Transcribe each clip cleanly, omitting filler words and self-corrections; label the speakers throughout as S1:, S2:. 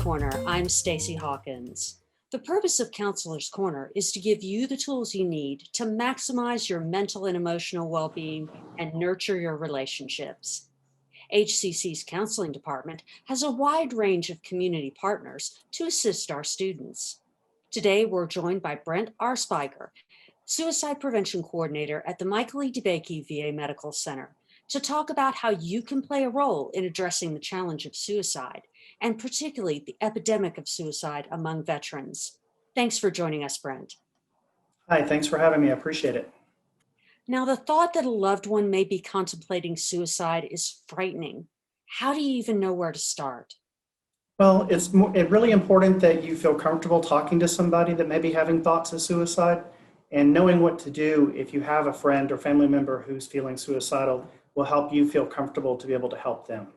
S1: Corner. I'm Stacy Hawkins. The purpose of Counselor's Corner is to give you the tools you need to maximize your mental and emotional well-being and nurture your relationships. HCC's counseling department has a wide range of community partners to assist our students. Today, we're joined by Brent Arspiger, Suicide Prevention Coordinator at the Michael E. DeBakey VA Medical Center, to talk about how you can play a role in addressing the challenge of suicide, and particularly the epidemic of suicide among veterans. Thanks for joining us, Brent.
S2: Hi, thanks for having me. I appreciate it.
S1: Now, the thought that a loved one may be contemplating suicide is frightening. How do you even know where to start?
S2: Well, it's really important that you feel comfortable talking to somebody that may be having thoughts of suicide, and knowing what to do if you have a friend or family member who's feeling suicidal will help you feel comfortable to be able to help them.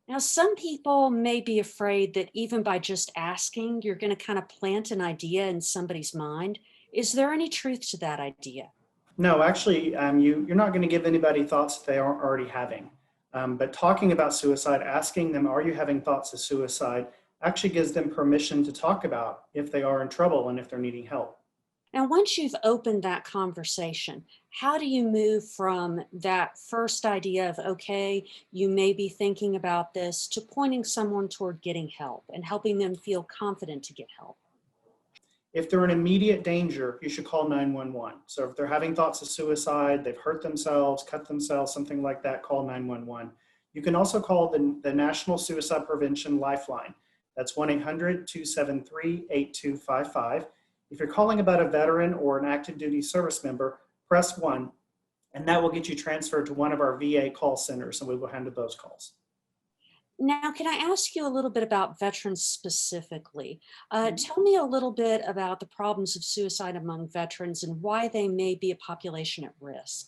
S1: Now, some people may be afraid that even by just asking, you're going to kind of plant an idea in somebody's mind. Is there any truth to that idea?
S2: No, actually, you're not going to give anybody thoughts that they aren't already having. But talking about suicide, asking them, are you having thoughts of suicide, actually gives them permission to talk about if they are in trouble and if they're needing help.
S1: Now, once you've opened that conversation, how do you move from that first idea of, okay, you may be thinking about this, to pointing someone toward getting help and helping them feel confident to get help?
S2: If they're in immediate danger, you should call 911. So if they're having thoughts of suicide, they've hurt themselves, cut themselves, something like that, call 911. You can also call the National Suicide Prevention Lifeline. That's 1-800-273-8255. If you're calling about a veteran or an active duty service member, press 1, and that will get you transferred to one of our VA call centers, and we will handle those calls.
S1: Now, can I ask you a little bit about veterans specifically? Tell me a little bit about the problems of suicide among veterans and why they may be a population at risk.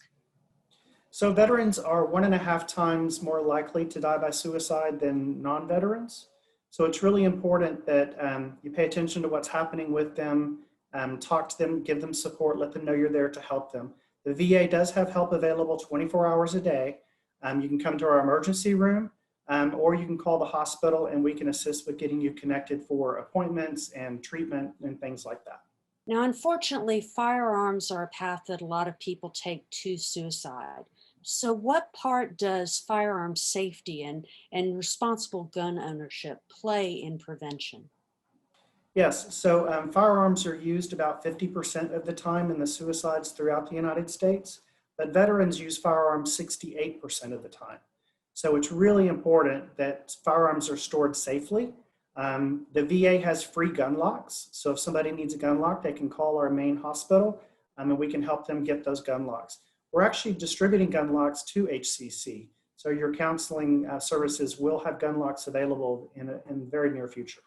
S2: So veterans are 1.5 times more likely to die by suicide than non-veterans. So it's really important that you pay attention to what's happening with them, talk to them, give them support, let them know you're there to help them. The VA does have help available 24 hours a day. You can come to our emergency room, or you can call the hospital and we can assist with getting you connected for appointments and treatment and things like that.
S1: Now, unfortunately, firearms are a path that a lot of people take to suicide. So what part does firearm safety and responsible gun ownership play in prevention?
S2: Yes, so firearms are used about 50% of the time in the suicides throughout the United States, but veterans use firearms 68% of the time. So it's really important that firearms are stored safely. The VA has free gun locks, so if somebody needs a gun lock, they can call our main hospital, and we can help them get those gun locks. We're actually distributing gun locks to HCC, so your counseling services will have gun locks available in the very near future.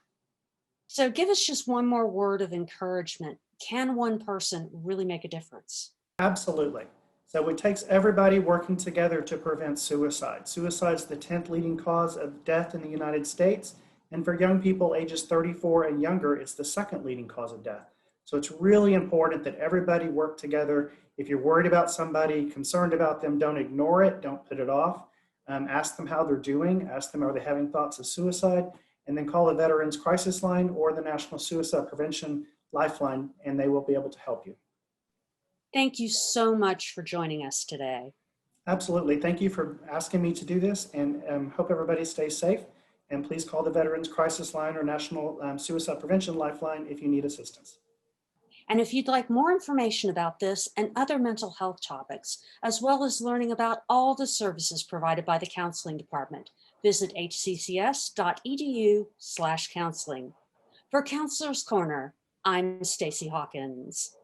S1: So give us just one more word of encouragement. Can one person really make a difference?
S2: Absolutely. So it takes everybody working together to prevent suicide. Suicide is the 10th leading cause of death in the United States. And for young people ages 34 and younger, it's the second leading cause of death. So it's really important that everybody work together. If you're worried about somebody, concerned about them, don't ignore it, don't put it off. Ask them how they're doing, ask them, are they having thoughts of suicide? And then call the Veterans Crisis Line or the National Suicide Prevention Lifeline, and they will be able to help you.
S1: Thank you so much for joining us today.
S2: Absolutely. Thank you for asking me to do this, and hope everybody stays safe. And please call the Veterans Crisis Line or National Suicide Prevention Lifeline if you need assistance.
S1: And if you'd like more information about this and other mental health topics, as well as learning about all the services provided by the counseling department, visit hccs.edu/counseling. For Counselor's Corner, I'm Stacy Hawkins.